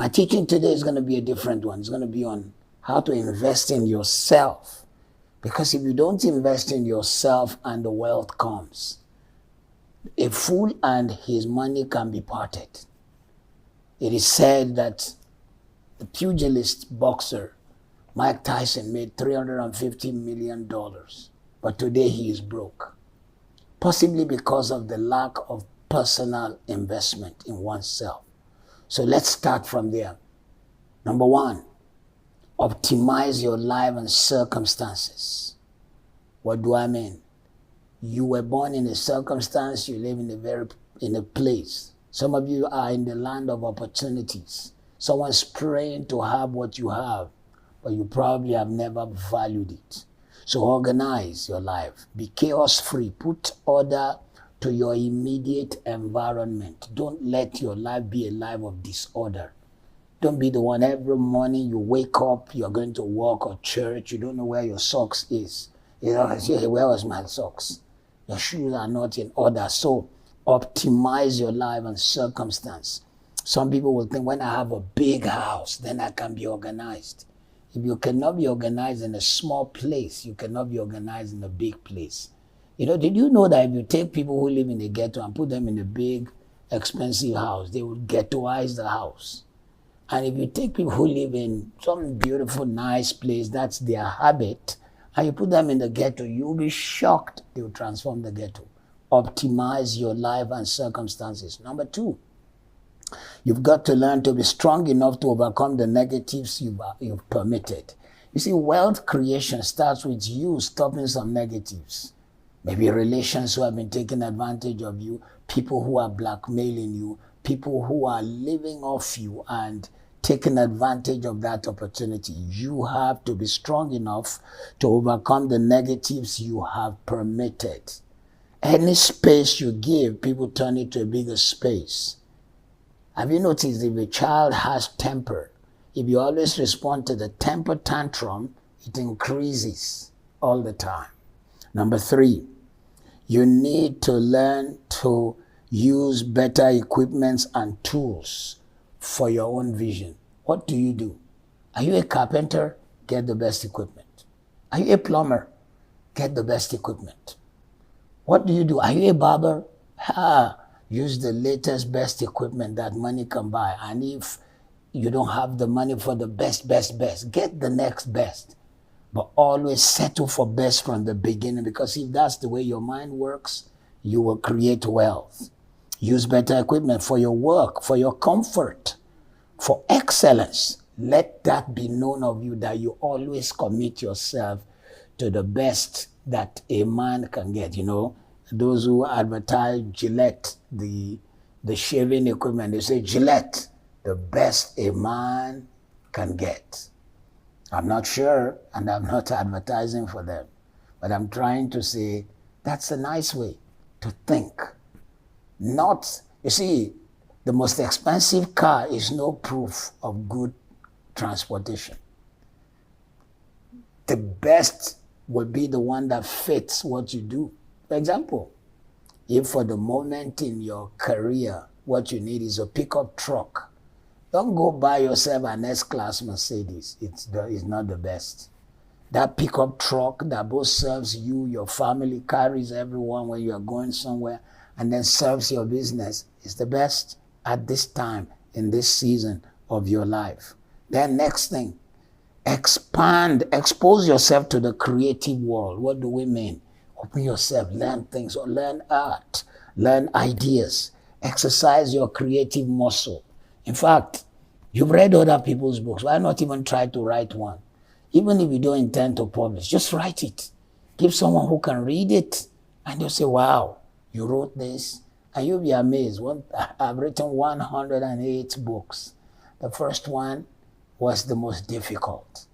My teaching today is going to be a different one. It's going to be on how to invest in yourself. Because if you don't invest in yourself and the wealth comes, a fool and his money can be parted. It is said that the pugilist boxer Mike Tyson made $350 million, but today he is broke, possibly because of the lack of personal investment in oneself. So let's start from there. Number one, optimize your life and circumstances. What do I mean? You were born in a circumstance, you live in a place. Some of you are in the land of opportunities. Someone's praying to have what you have, but you probably have never valued it. So organize your life. Be chaos-free. Put order to your immediate environment. Don't let your life be a life of disorder. Don't be the one every morning you wake up, you're going to work or church, you don't know where your socks is. You know, where was my socks? Your shoes are not in order. So optimize your life and circumstance. Some people will think, when I have a big house, then I can be organized. If you cannot be organized in a small place, you cannot be organized in a big place. You know, did you know that if you take people who live in the ghetto and put them in a big, expensive house, they will ghettoize the house? And if you take people who live in some beautiful, nice place, that's their habit, and you put them in the ghetto, you'll be shocked they will transform the ghetto. Optimize your life and circumstances. Number two, you've got to learn to be strong enough to overcome the negatives you've permitted. You see, wealth creation starts with you stopping some negatives. Maybe relations who have been taking advantage of you, people who are blackmailing you, people who are living off you and taking advantage of that opportunity. You have to be strong enough to overcome the negatives you have permitted. Any space you give, people turn it to a bigger space. Have you noticed if a child has temper, if you always respond to the temper tantrum, it increases all the time. Number three, you need to learn to use better equipments and tools for your own vision. What do? Are you a carpenter? Get the best equipment. Are you a plumber? Get the best equipment. What do? Are you a barber? Use the latest, best equipment that money can buy. And if you don't have the money for the best, get the next best. But always settle for best from the beginning, because if that's the way your mind works, you will create wealth. Use better equipment for your work, for your comfort, for excellence. Let that be known of you, that you always commit yourself to the best that a man can get. You know, those who advertise Gillette, the shaving equipment, they say Gillette, the best a man can get. I'm not sure, and I'm not advertising for them, but I'm trying to say that's a nice way to think. Not, you see, the most expensive car is no proof of good transportation. The best will be the one that fits what you do. For example, if for the moment in your career, what you need is a pickup truck, don't go buy yourself an S-Class Mercedes. It's not the best. That pickup truck that both serves you, your family, carries everyone when you are going somewhere, and then serves your business is the best at this time, in this season of your life. Then next thing, expose yourself to the creative world. What do we mean? Open yourself, learn things, or learn art, learn ideas, exercise your creative muscle. In fact, you've read other people's books. Why not even try to write one? Even if you don't intend to publish, just write it. Give someone who can read it, and they'll say, wow, you wrote this. And you'll be amazed. I've written 108 books. The first one was the most difficult.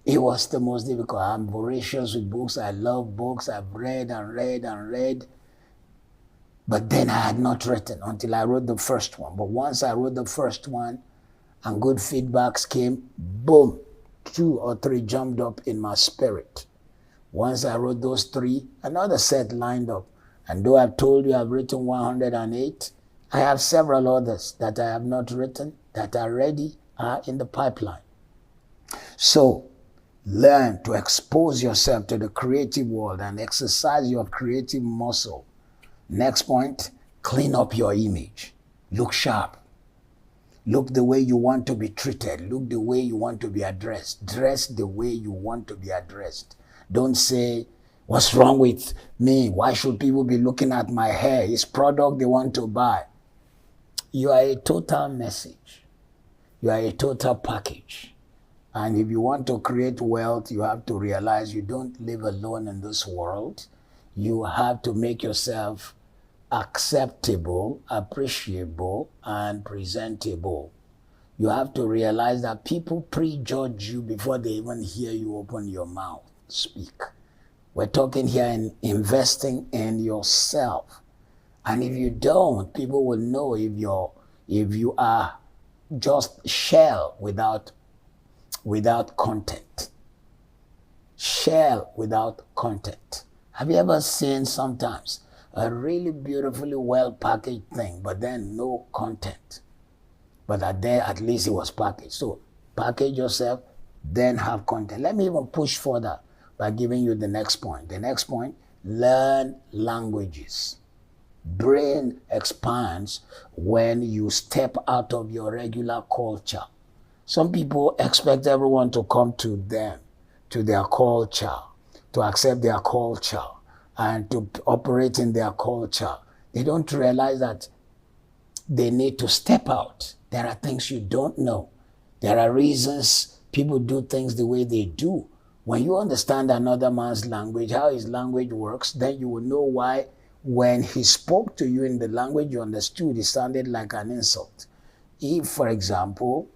It was the most difficult. I'm voracious with books. I love books. I've read and read and read. But then I had not written until I wrote the first one. But once I wrote the first one and good feedbacks came, boom, 2 or 3 jumped up in my spirit. Once I wrote those 3, another set lined up. And though I've told you I've written 108, I have several others that I have not written. that already are in the pipeline. So learn to expose yourself to the creative world and exercise your creative muscle. Next point, clean up your image. Look sharp. Look the way you want to be treated. Look the way you want to be addressed. Dress the way you want to be addressed. Don't say, what's wrong with me? Why should people be looking at my hair? It's product they want to buy. You are a total message. You are a total package. And if you want to create wealth, you have to realize you don't live alone in this world. You have to make yourself acceptable, appreciable, and presentable. You have to realize that people prejudge you before they even hear you open your mouth, speak. We're talking here in investing in yourself. And if you don't, people will know if you are just shell without content. Shell without content. Have you ever seen sometimes a really beautifully well packaged thing, but then no content? But at least it was packaged. So package yourself, then have content. Let me even push further by giving you the next point. The next point, learn languages. Brain expands when you step out of your regular culture. Some people expect everyone to come to them, to their culture, to accept their culture, and to operate in their culture. They don't realize that they need to step out. There are things you don't know. There are reasons people do things the way they do. When you understand another man's language, how his language works, then you will know why when he spoke to you in the language you understood, it sounded like an insult. If, for example,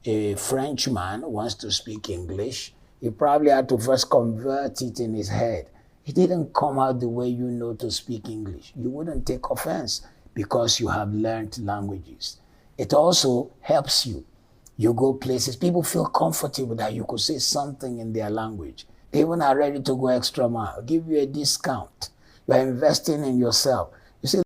a Frenchman wants to speak English, he probably had to first convert it in his head. It didn't come out the way you know to speak English. You wouldn't take offense because you have learned languages. It also helps you. You go places, people feel comfortable that you could say something in their language. They even are ready to go extra mile, give you a discount. You are investing in yourself. You see,